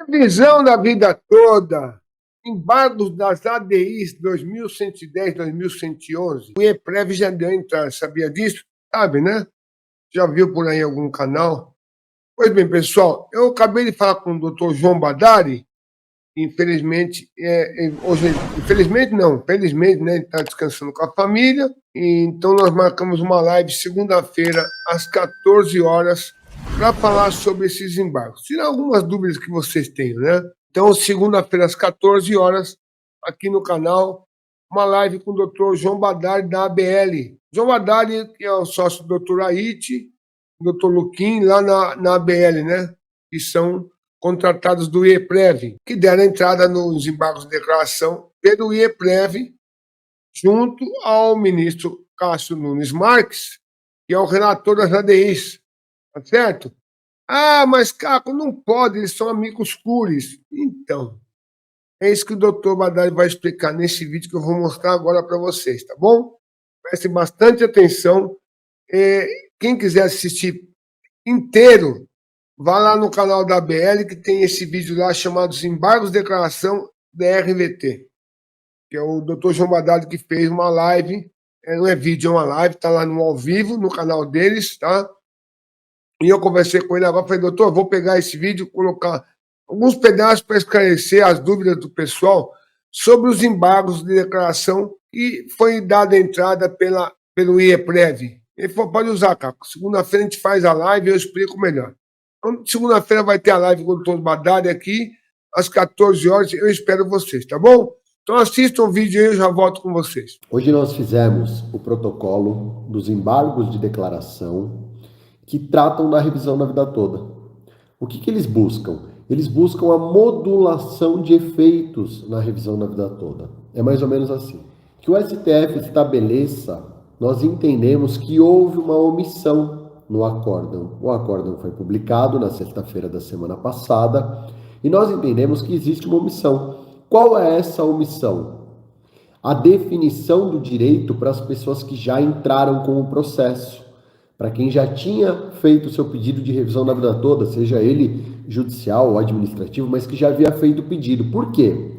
Visão da vida toda. Embargos das ADIs 2110, 2111. O IEPREV já deu entrada, sabia disso? Sabe, né? Já viu por aí em algum canal? Pois bem, pessoal, eu acabei de falar com o doutor João Badari. Infelizmente, hoje, infelizmente não, felizmente, né? Ele está descansando com a família. Então, nós marcamos uma live segunda-feira, às 14 horas, para falar sobre esses embargos. Tirar algumas dúvidas que vocês tenham, né? Então, segunda-feira, às 14 horas, aqui no canal, uma live com o doutor João Badari, da ABL. João Badari, que é o sócio do doutor Aite, doutor Luquim, lá na ABL, né? Que são contratados do IEPREV, que deram entrada nos embargos de declaração pelo IEPREV, junto ao ministro Cássio Nunes Marques, que é o relator das ADIs, tá certo? Ah, mas Caco, não pode, eles são amigos cures. Então, é isso que o doutor Badari vai explicar nesse vídeo que eu vou mostrar agora para vocês, tá bom? Prestem bastante atenção. Quem quiser assistir inteiro, vá lá no canal da ABL, que tem esse vídeo lá chamado Embargos de Declaração da RVT, que é o doutor João Badari que fez uma live, não é vídeo, é uma live, tá lá no ao vivo, no canal deles, tá? E eu conversei com ele agora, falei, doutor, vou pegar esse vídeo, colocar alguns pedaços para esclarecer as dúvidas do pessoal sobre os embargos de declaração que foi dada entrada pelo IEPREV. Ele falou, pode usar, Caco. Segunda-feira a gente faz a live e eu explico melhor. Então, segunda-feira vai ter a live com o doutor Badari aqui, às 14 horas. Eu espero vocês, tá bom? Então assistam o vídeo aí, eu já volto com vocês. Hoje nós fizemos o protocolo dos embargos de declaração que tratam da revisão da vida toda. O que eles buscam? Eles buscam a modulação de efeitos na revisão da vida toda. É mais ou menos assim. Que o STF estabeleça, nós entendemos que houve uma omissão no acórdão. O acórdão foi publicado na sexta-feira da semana passada e nós entendemos que existe uma omissão. Qual é essa omissão? A definição do direito para as pessoas que já entraram com o processo. Para quem já tinha feito o seu pedido de revisão da vida toda, seja ele judicial ou administrativo, mas que já havia feito o pedido. Por quê?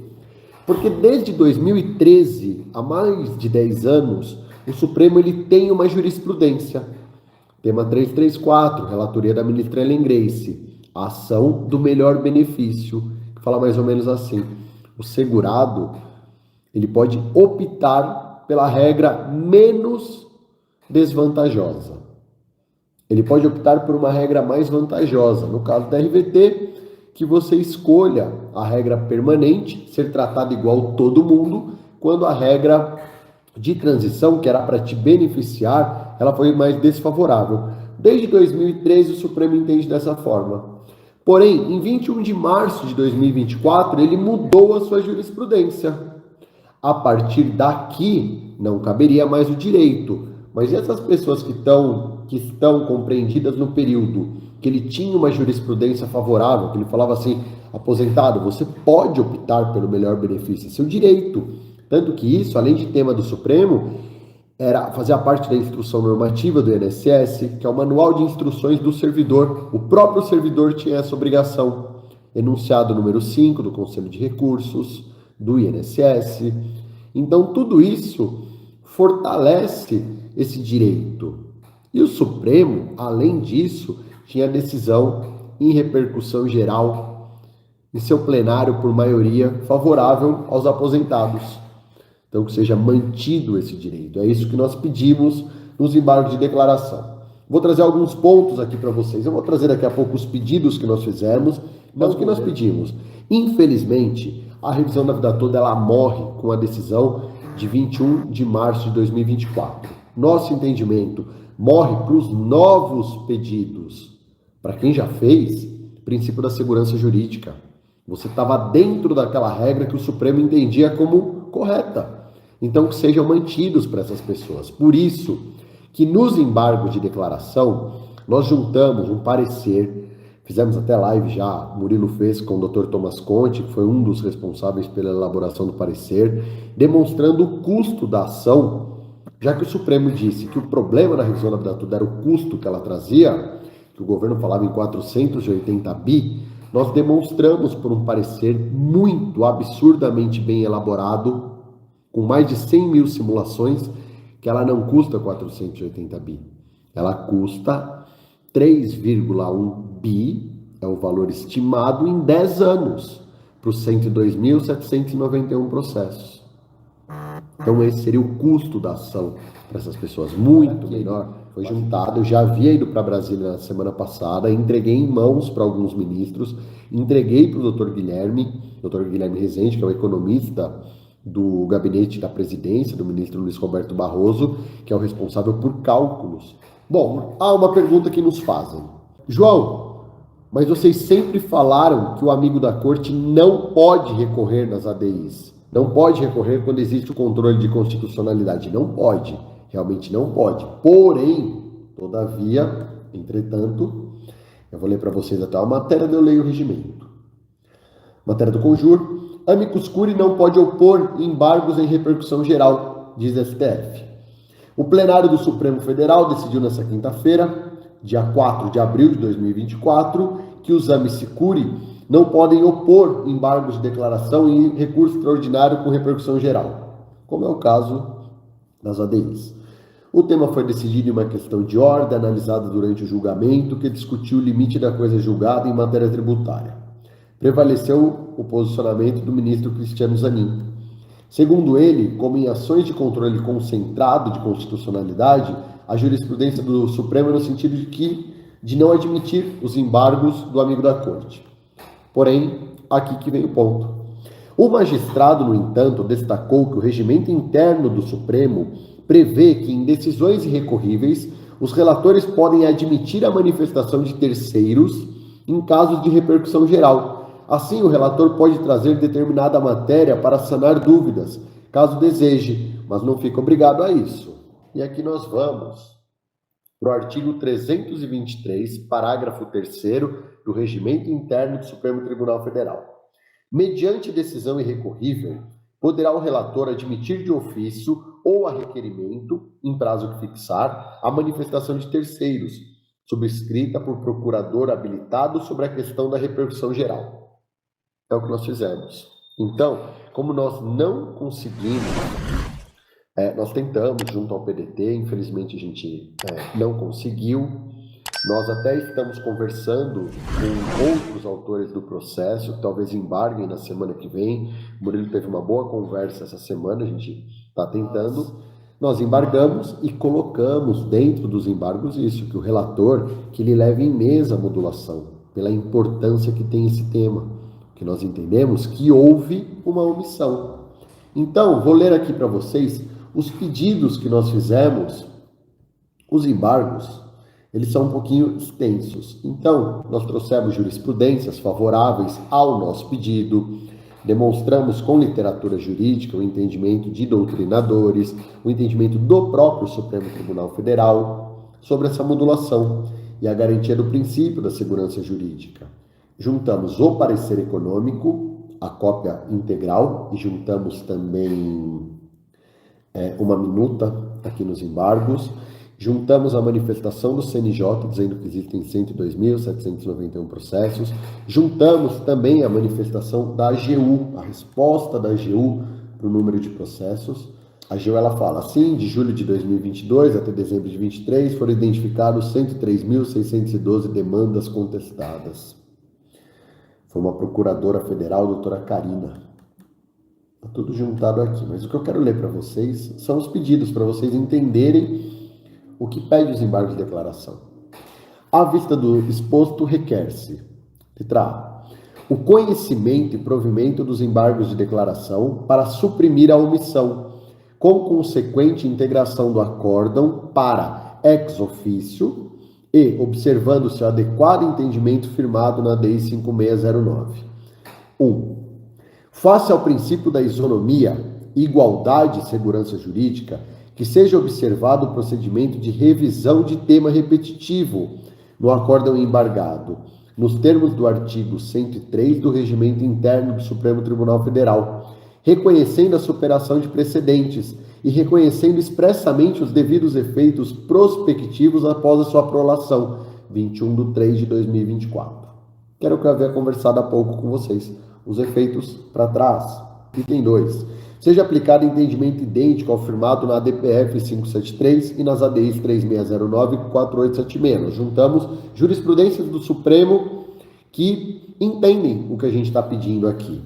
Porque desde 2013, há mais de 10 anos, o Supremo ele tem uma jurisprudência. Tema 334, relatoria da ministra Ellen Grace, a ação do melhor benefício, que fala mais ou menos assim: o segurado ele pode optar pela regra menos desvantajosa. Ele pode optar por uma regra mais vantajosa. No caso da RVT, que você escolha a regra permanente, ser tratado igual todo mundo, quando a regra de transição, que era para te beneficiar, ela foi mais desfavorável. Desde 2013, o Supremo entende dessa forma. Porém, em 21 de março de 2024, ele mudou a sua jurisprudência. A partir daqui, não caberia mais o direito. Mas essas pessoas que estão compreendidas no período que ele tinha uma jurisprudência favorável, que ele falava assim, aposentado, você pode optar pelo melhor benefício, é seu direito. Tanto que isso, além de tema do Supremo, fazia parte da instrução normativa do INSS, que é o manual de instruções do servidor. O próprio servidor tinha essa obrigação. Enunciado número 5 do Conselho de Recursos, do INSS. Então, tudo isso fortalece esse direito. E o Supremo, além disso, tinha decisão em repercussão geral em seu plenário por maioria favorável aos aposentados. Então, que seja mantido esse direito. É isso que nós pedimos nos embargos de declaração. Vou trazer alguns pontos aqui para vocês. Eu vou trazer daqui a pouco os pedidos que nós fizemos, mas o que nós pedimos? Infelizmente, a revisão da vida toda ela morre com a decisão de 21 de março de 2024. Nosso entendimento morre para os novos pedidos. Para quem já fez, princípio da segurança jurídica. Você estava dentro daquela regra que o Supremo entendia como correta. Então, que sejam mantidos para essas pessoas. Por isso que nos embargos de declaração, nós juntamos um parecer, fizemos até live já, Murilo fez com o Dr. Thomas Conte, que foi um dos responsáveis pela elaboração do parecer, demonstrando o custo da ação, já que o Supremo disse que o problema da revisão da vida toda era o custo que ela trazia, que o governo falava em 480 bi, nós demonstramos por um parecer muito absurdamente bem elaborado, com mais de 100 mil simulações, que ela não custa 480 bi. Ela custa 3,1 bi, é o valor estimado em 10 anos, para os 102.791 processos. Então esse seria o custo da ação para essas pessoas, muito menor. Foi juntado, eu já havia ido para Brasília na semana passada, entreguei em mãos para alguns ministros, entreguei para o Dr. Guilherme Rezende, que é o economista do gabinete da presidência, do ministro Luiz Roberto Barroso, que é o responsável por cálculos. Bom, há uma pergunta que nos fazem. João, mas vocês sempre falaram que o amigo da corte não pode recorrer nas ADIs. Não pode recorrer quando existe o controle de constitucionalidade. Não pode, realmente não pode. Porém, todavia, entretanto, eu vou ler para vocês até uma matéria, eu leio o regimento. Matéria do Conjur. Amicus curiae não pode opor embargos em repercussão geral, diz STF. O plenário do Supremo Federal decidiu nesta quinta-feira, dia 4 de abril de 2024, que os amicus curiae não podem opor embargos de declaração e recurso extraordinário com repercussão geral, como é o caso das ADIs. O tema foi decidido em uma questão de ordem analisada durante o julgamento que discutiu o limite da coisa julgada em matéria tributária. Prevaleceu o posicionamento do ministro Cristiano Zanin. Segundo ele, como em ações de controle concentrado de constitucionalidade, a jurisprudência do Supremo é no sentido de não admitir os embargos do amigo da corte. Porém, aqui que vem o ponto. O magistrado, no entanto, destacou que o regimento interno do Supremo prevê que em decisões irrecorríveis, os relatores podem admitir a manifestação de terceiros em casos de repercussão geral. Assim, o relator pode trazer determinada matéria para sanar dúvidas, caso deseje, mas não fica obrigado a isso. E aqui nós vamos para o artigo 323, parágrafo 3º do Regimento Interno do Supremo Tribunal Federal. Mediante decisão irrecorrível, poderá o relator admitir de ofício ou a requerimento, em prazo que fixar, a manifestação de terceiros, subscrita por procurador habilitado sobre a questão da repercussão geral. É o que nós fizemos. Então, como nós não conseguimos, nós tentamos junto ao PDT, infelizmente a gente não conseguiu. Nós até estamos conversando com outros autores do processo, que talvez embarguem na semana que vem. O Murilo teve uma boa conversa essa semana, a gente está tentando. Nós embargamos e colocamos dentro dos embargos isso, que o relator, que ele leve em mesa a modulação, pela importância que tem esse tema, que nós entendemos que houve uma omissão. Então, vou ler aqui para vocês os pedidos que nós fizemos. Os embargos, eles são um pouquinho extensos. Então, nós trouxemos jurisprudências favoráveis ao nosso pedido, demonstramos com literatura jurídica o entendimento de doutrinadores, o entendimento do próprio Supremo Tribunal Federal sobre essa modulação e a garantia do princípio da segurança jurídica. Juntamos o parecer econômico, a cópia integral, e juntamos também uma minuta aqui nos embargos. Juntamos a manifestação do CNJ, dizendo que existem 102.791 processos. Juntamos também a manifestação da AGU, a resposta da AGU para o número de processos. A AGU ela fala assim: de julho de 2022 até dezembro de 2023 foram identificados 103.612 demandas contestadas. Foi uma procuradora federal, a doutora Karina. Está tudo juntado aqui. Mas o que eu quero ler para vocês são os pedidos, para vocês entenderem o que pede os embargos de declaração. À vista do exposto, requer-se: letra A, o conhecimento e provimento dos embargos de declaração para suprimir a omissão, com consequente integração do acórdão para ex officio e observando-se o adequado entendimento firmado na DI 5609. 1. Face ao princípio da isonomia, igualdade e segurança jurídica, que seja observado o procedimento de revisão de tema repetitivo no acórdão embargado, nos termos do artigo 103 do Regimento Interno do Supremo Tribunal Federal, reconhecendo a superação de precedentes e reconhecendo expressamente os devidos efeitos prospectivos após a sua prolação, 21/3/2024. que era o que eu havia conversado há pouco com vocês. Os efeitos para trás. Item 2. Seja aplicado entendimento idêntico ao firmado na ADPF 573 e nas ADIs 3609 e 4876. Nós juntamos jurisprudências do Supremo que entendem o que a gente está pedindo aqui.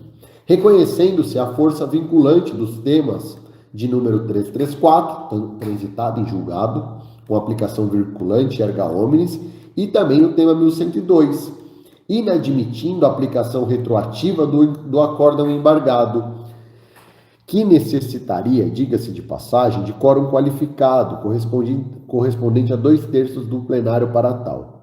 Reconhecendo-se a força vinculante dos temas de número 334, transitado em julgado, com aplicação vinculante erga omnes, e também o tema 1102, inadmitindo a aplicação retroativa do acórdão embargado, que necessitaria, diga-se de passagem, de quórum qualificado, correspondente a 2/3 do plenário para tal.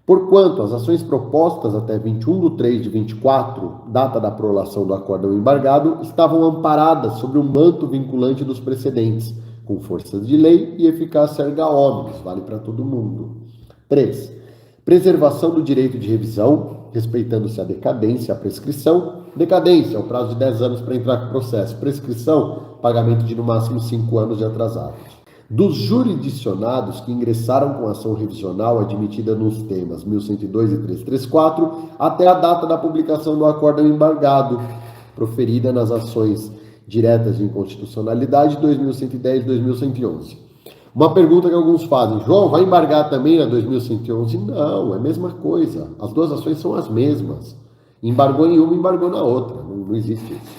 Porquanto as ações propostas até 21/3/24, data da prolação do acórdão embargado, estavam amparadas sobre o manto vinculante dos precedentes, com força de lei e eficácia erga omnes, vale para todo mundo. 3. Preservação do direito de revisão, respeitando-se a decadência e a prescrição. Decadência, o prazo de 10 anos para entrar com o processo. Prescrição, pagamento de no máximo 5 anos de atrasados. Dos jurisdicionados que ingressaram com ação revisional admitida nos temas 1102 e 334, até a data da publicação do acórdão embargado, proferida nas ações diretas de inconstitucionalidade 2110 e 2111. Uma pergunta que alguns fazem: João, vai embargar também na 2111? Não, é a mesma coisa. As duas ações são as mesmas. Embargou em uma, embargou na outra. Não existe isso.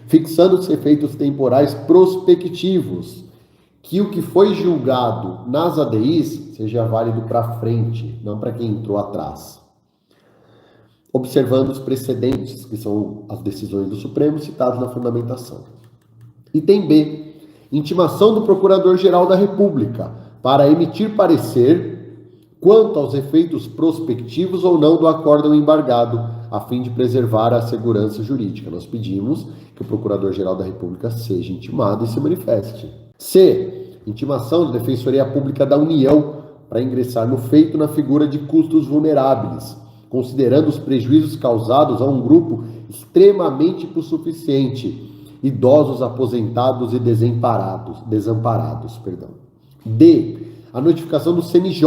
Fixando os efeitos temporais prospectivos, que o que foi julgado nas ADIs seja válido para frente, não para quem entrou atrás. Observando os precedentes, que são as decisões do Supremo citadas na fundamentação. Item B. Intimação do Procurador-Geral da República para emitir parecer quanto aos efeitos prospectivos ou não do acórdão embargado, a fim de preservar a segurança jurídica. Nós pedimos que o Procurador-Geral da República seja intimado e se manifeste. C. Intimação da Defensoria Pública da União para ingressar no feito na figura de custos vulneráveis, considerando os prejuízos causados a um grupo extremamente hipossuficiente, idosos, aposentados e desamparados. D. A notificação do CNJ,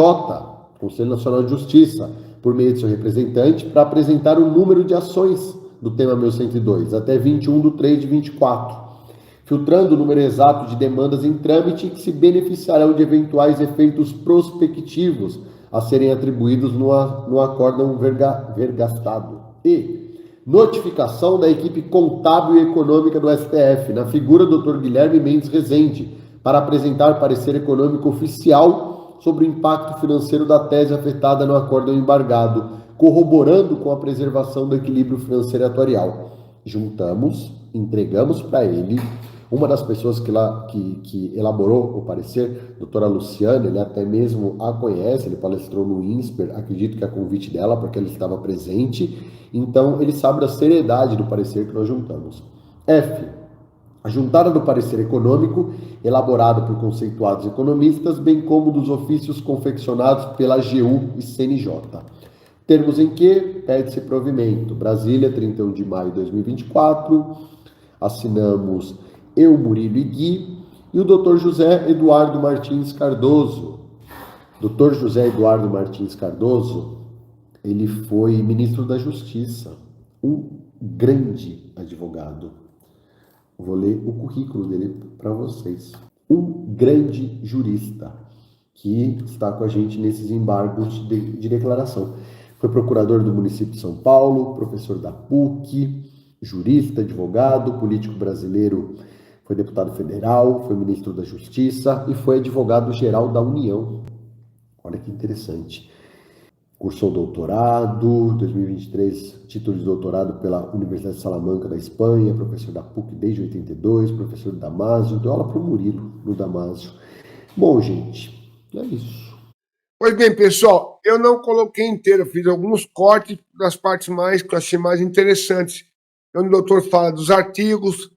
Conselho Nacional de Justiça, por meio de seu representante, para apresentar o número de ações do tema 1102, até 21/3/24, filtrando o número exato de demandas em trâmite que se beneficiarão de eventuais efeitos prospectivos a serem atribuídos no acórdão vergastado. E notificação da equipe contábil e econômica do STF, na figura do Dr. Guilherme Mendes Rezende, para apresentar parecer econômico oficial sobre o impacto financeiro da tese afetada no acórdão embargado, corroborando com a preservação do equilíbrio financeiro atuarial. Juntamos, entregamos para ele. Uma das pessoas que elaborou o parecer, doutora Luciana, ele até mesmo a conhece, ele palestrou no INSPER, acredito que a convite dela, porque ele estava presente, então ele sabe da seriedade do parecer que nós juntamos. F. A juntada do parecer econômico, elaborado por conceituados economistas, bem como dos ofícios confeccionados pela AGU e CNJ. Termos em que pede-se provimento. Brasília, 31 de maio de 2024, assinamos eu, Murilo e Gui, e o Dr. José Eduardo Martins Cardoso. Dr. José Eduardo Martins Cardoso, ele foi ministro da Justiça, um grande advogado. Vou ler o currículo dele para vocês. Um grande jurista que está com a gente nesses embargos de declaração. Foi procurador do município de São Paulo, professor da PUC, jurista, advogado, político brasileiro. Foi deputado federal, foi ministro da Justiça e foi advogado-geral da União. Olha que interessante. Cursou doutorado, 2023, título de doutorado pela Universidade de Salamanca, da Espanha, professor da PUC desde 82, professor do Damásio, deu aula para o Murilo no Damásio. Bom, gente, é isso. Pois bem, pessoal, eu não coloquei inteiro, fiz alguns cortes das partes que eu achei mais interessantes. Onde o doutor fala dos artigos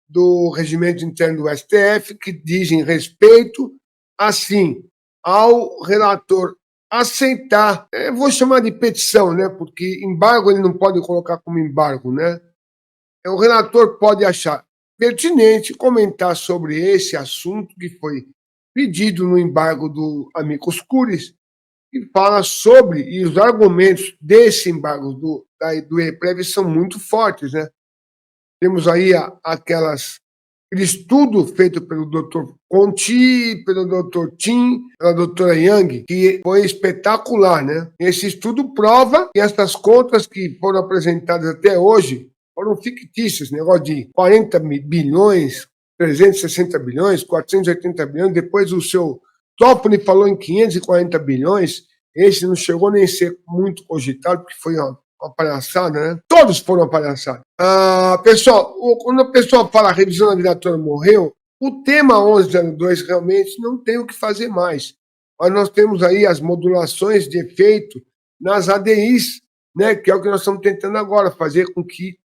do regimento interno do STF, que dizem respeito, assim, ao relator aceitar, vou chamar de petição, né? Porque embargo ele não pode colocar como embargo, né? O relator pode achar pertinente comentar sobre esse assunto que foi pedido no embargo do amicus curiae, que fala sobre, e os argumentos desse embargo do EPREV são muito fortes, né? Temos aí aquele estudo feito pelo Dr. Conti, pelo Dr. Tim, pela doutora Yang, que foi espetacular, né? Esse estudo prova que essas contas que foram apresentadas até hoje foram fictícias, negócio de 40 bilhões, 360 bilhões, 480 bilhões, depois o seu Toffoli falou em 540 bilhões, esse não chegou nem a ser muito cogitado, porque foi uma palhaçada, né? Todos foram uma palhaçada. Pessoal, quando a pessoa fala a revisão da vida toda morreu, o tema 1102 realmente não tem o que fazer mais. Mas nós temos aí as modulações de efeito nas ADIs, né? Que é o que nós estamos tentando agora, fazer com que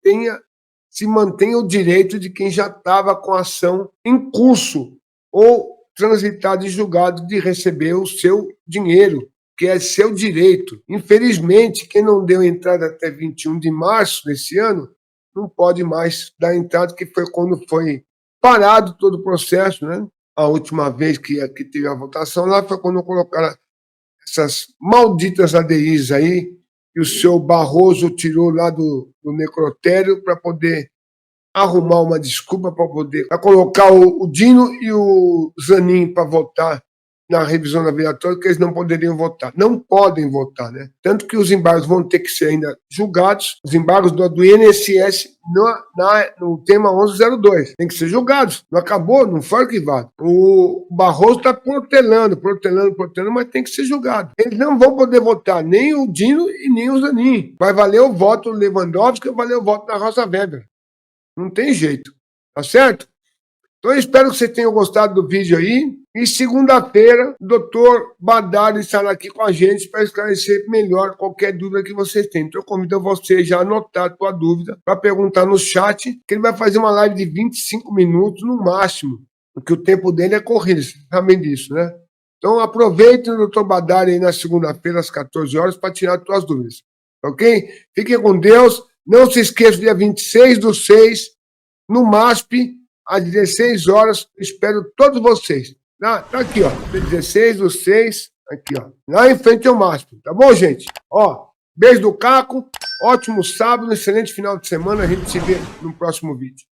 se mantenha o direito de quem já estava com a ação em curso ou transitado e julgado de receber o seu dinheiro, que é seu direito. Infelizmente, quem não deu entrada até 21 de março desse ano, não pode mais dar entrada, que foi quando foi parado todo o processo, né? A última vez que teve a votação lá foi quando colocaram essas malditas ADIs aí, que o seu Barroso tirou lá do necrotério para poder arrumar uma desculpa para colocar o Dino e o Zanin para votar na revisão da vida toda, que eles não poderiam votar. Não podem votar, né? Tanto que os embargos vão ter que ser ainda julgados, os embargos do INSS no tema 1102. Tem que ser julgados. Não acabou, não foi arquivado. O Barroso está protelando, mas tem que ser julgado. Eles não vão poder votar nem o Dino e nem o Zanin. Vai valer o voto do Lewandowski, vai valer o voto da Rosa Weber. Não tem jeito. Tá certo? Então, eu espero que vocês tenham gostado do vídeo aí. E segunda-feira, o Dr. Badari estará aqui com a gente para esclarecer melhor qualquer dúvida que vocês tenham. Então, eu convido você já a anotar a sua dúvida para perguntar no chat, que ele vai fazer uma live de 25 minutos no máximo, porque o tempo dele é corrido, vocês sabem disso, né? Então, aproveite o Dr. Badari aí na segunda-feira, às 14 horas, para tirar suas dúvidas. Ok? Fiquem com Deus. Não se esqueça, dia 26/6, no MASP, às 16 horas, espero todos vocês. Tá aqui, ó, 16/6, aqui, ó, lá em frente ao MASP, tá bom, gente? Ó, beijo do Caco, ótimo sábado, excelente final de semana, a gente se vê no próximo vídeo.